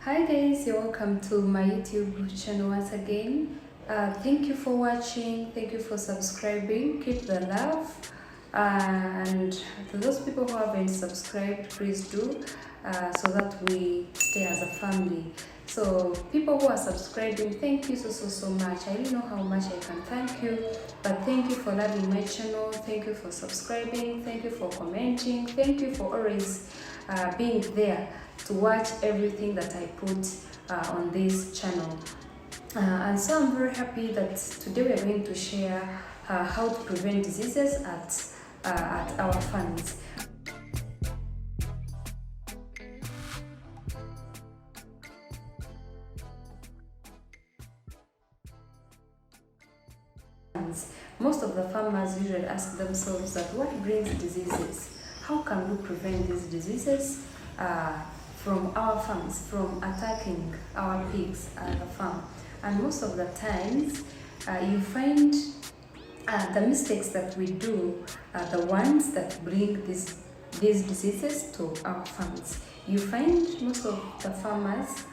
Hi guys, you're welcome to my YouTube channel once again. Thank you for watching, thank you for subscribing, keep the love. And to those people who haven't subscribed, please do, so that we stay as a family. So people who are subscribing, thank you so much. I don't know how much I can thank you, but thank you for loving my channel, thank you for subscribing, thank you for commenting, thank you for always being there to watch everything that I put on this channel. And so I'm very happy that today we are going to share how to prevent diseases at our farms. Most of the farmers usually ask themselves that what brings diseases? How can we prevent these diseases from our farms, from attacking our pigs at the farm? And most of the times, you find the mistakes that we do are the ones that bring these diseases to our farms. You find most of the farmers,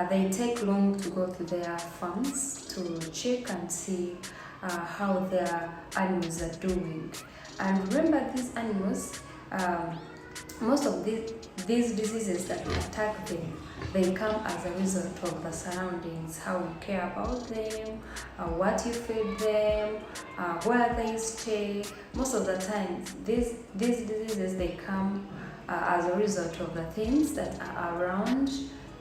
they take long to go to their farms to check and see how their animals are doing. And remember, these animals, most of these diseases that attack them, they come as a result of the surroundings, how you care about them, what you feed them, where they stay. Most of the time, these diseases, they come as a result of the things that are around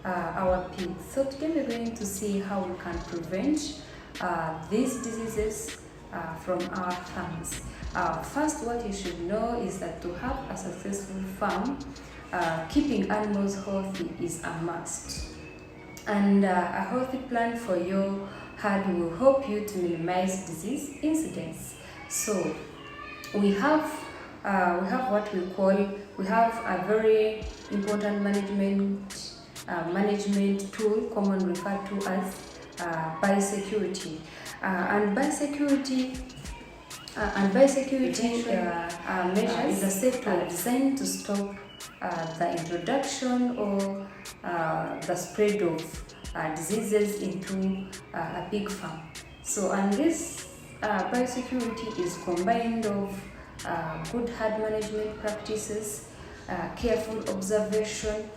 our pigs. So today we're going to see how we can prevent these diseases from our farms. First, what you should know is that to have a successful farm, keeping animals healthy is a must. And a healthy plan for your herd will help you to minimize disease incidents. So we have what we have a very important management tool, commonly referred to as biosecurity. And biosecurity measures is a set tool designed to stop the introduction or the spread of diseases into a pig farm. So, and this biosecurity is combined of good herd management practices, careful observation,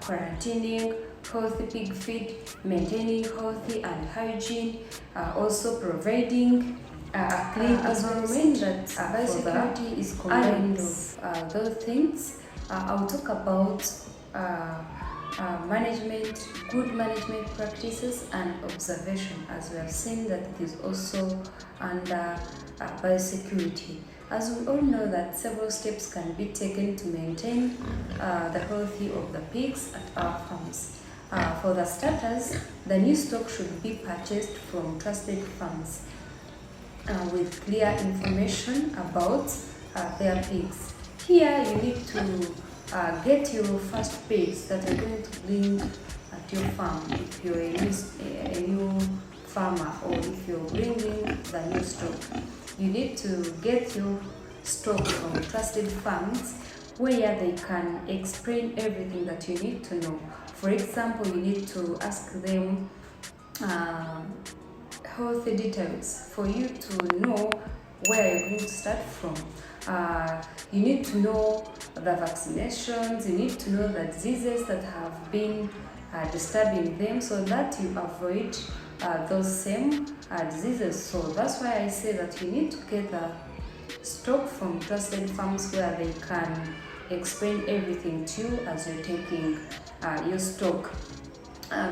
quarantining, healthy pig feed, maintaining healthy and hygiene, also providing a clean environment. That biosecurity is combined of those things. I'll talk about good management practices and observation, as we have seen that it is also under biosecurity. As we all know that several steps can be taken to maintain the health of the pigs at our farms. For the starters, the new stock should be purchased from trusted farms with clear information about their pigs. Here you need to get your first pigs that are going to bring at your farm if you're a new farmer, or if you're bringing the new stock. You need to get your stock from trusted farms where they can explain everything that you need to know. For example, you need to ask them healthy details for you to know where you're going to start from. You need to know the vaccinations, you need to know the diseases that have been disturbing them, so that you avoid those same diseases. So that's why I say that you need to get the stock from trusted farms where they can explain everything to you as you're taking your stock.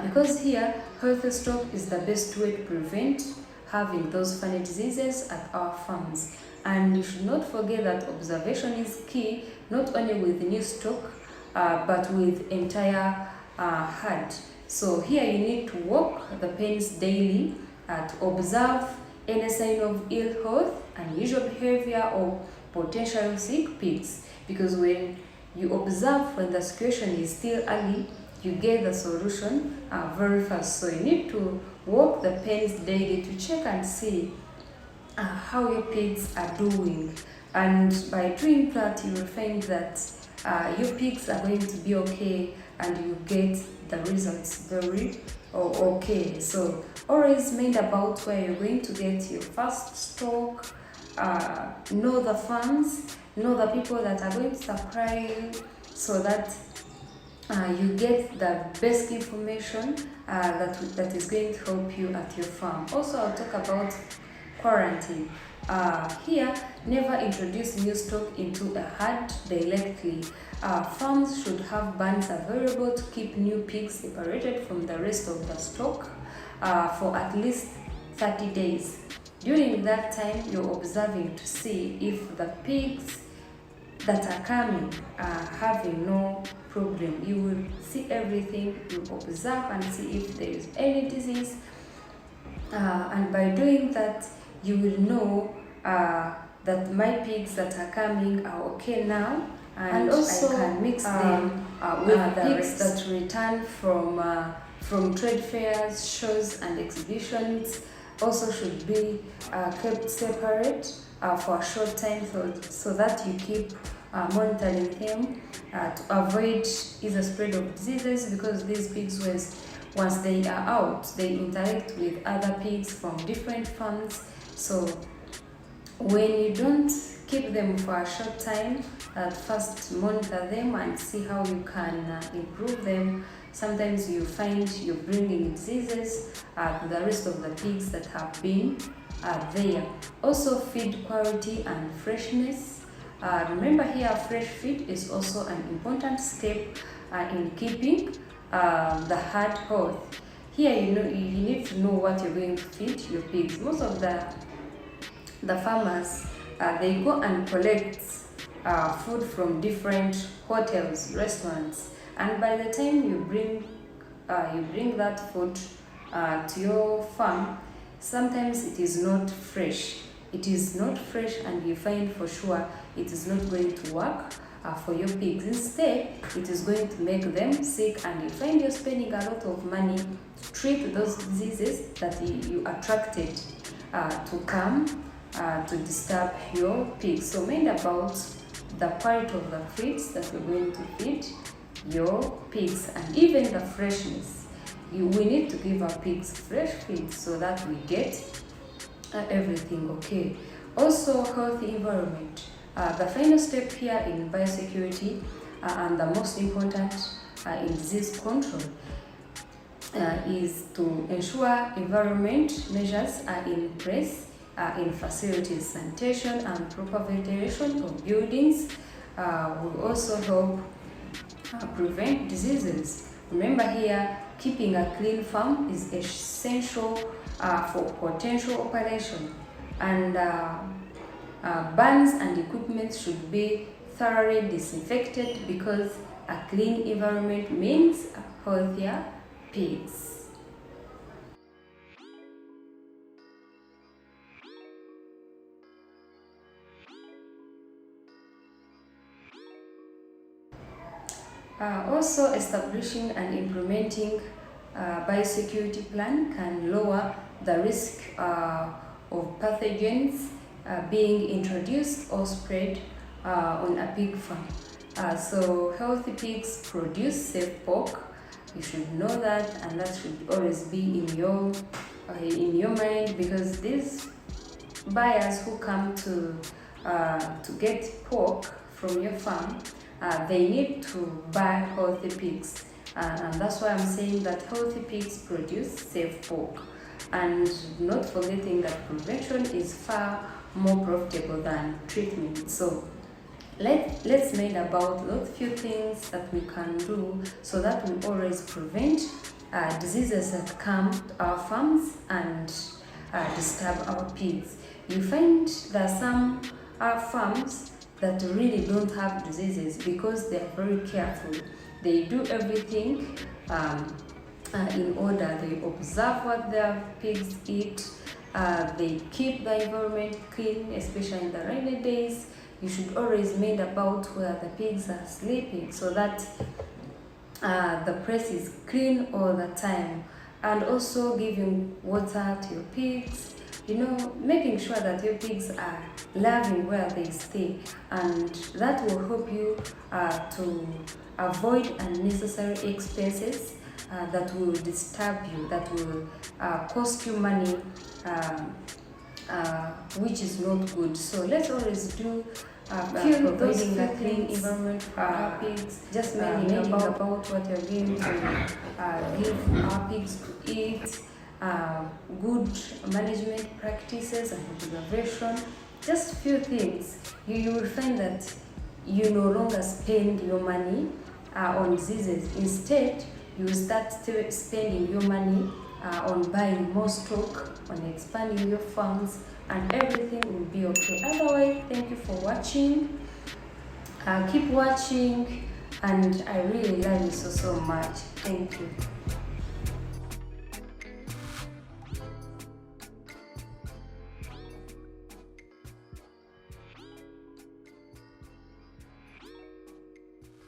Because here, healthy stock is the best way to prevent having those funny diseases at our farms. And you should not forget that observation is key, not only with new stock, but with entire herd. So here you need to walk the pens daily to observe any sign of ill health, unusual behavior, or potential sick pigs. Because when you observe when the situation is still early, you get the solution very fast. So you need to walk the pens daily to check and see how your pigs are doing. And by doing that, you will find that your pigs are going to be okay, and you get the results very okay. So always mind about where you're going to get your first stock. Know the farms, know the people that are going to supply you, so that you get the best information that is going to help you at your farm. Also, I'll talk about quarantine. Here, never introduce new stock into a herd directly. Farms should have barns available to keep new pigs separated from the rest of the stock for at least 30 days. During that time, you're observing to see if the pigs that are coming are having no problem. You will see everything, you observe and see if there is any disease, and by doing that you will know that my pigs that are coming are okay now, and also I can mix them with the pigs that return from trade fairs, shows and exhibitions. Also should be kept separate for a short time, so that you keep monitoring them to avoid either spread of diseases, because these pigs, once they are out, they interact with other pigs from different farms. So when you don't keep them for a short time, first monitor them and see how you can improve them. Sometimes you find you're bringing diseases to the rest of the pigs that have been there. Also, feed quality and freshness. Remember here, fresh feed is also an important step in keeping the herd health. Here, you need to know what you're going to feed your pigs. Most of the farmers, they go and collect food from different hotels, restaurants, and by the time you bring that food to your farm, sometimes it is not fresh. It is not fresh, and you find for sure it is not going to work for your pigs. Instead, it is going to make them sick, and you find you're spending a lot of money to treat those diseases that you attracted to come to disturb your pigs. So mind about the quality of the feeds that you're going to feed your pigs, and even the freshness. We need to give our pigs fresh feed so that we get everything okay. Also, healthy environment. The final step here in biosecurity and the most important in disease control is to ensure environment measures are in place in facilities. Sanitation and proper ventilation of buildings will also help prevent diseases. Remember here, keeping a clean farm is essential for potential operation, and barns and equipment should be thoroughly disinfected, because a clean environment means healthier pigs. Also, establishing and implementing biosecurity plan can lower the risk of pathogens being introduced or spread on a pig farm. So healthy pigs produce safe pork. You should know that, and that should always be in your mind, because these buyers who come to get pork from your farm, they need to buy healthy pigs, and that's why I'm saying that healthy pigs produce safe pork. And not forgetting that prevention is far more profitable than treatment. So let's mind about those few things that we can do, so that we always prevent diseases that come to our farms and disturb our pigs. You find that some farms that really don't have diseases because they are very careful. They do everything in order. They observe what their pigs eat. They keep the environment clean, especially in the rainy days. You should always mind about where the pigs are sleeping, so that the place is clean all the time. And also giving water to your pigs, making sure that your pigs are loving where they stay, and that will help you to avoid unnecessary expenses that will disturb you, that will cost you money, which is not good. So let's always do providing a clean environment for our pigs, just meaning about what you're going to give our pigs to eat, good management practices and observation, just few things. You will find that you no longer spend your money on diseases. Instead, you will start spending your money on buying more stock, on expanding your farms, and everything will be okay. Otherwise, thank you for watching. Keep watching, and I really love you so much. Thank you.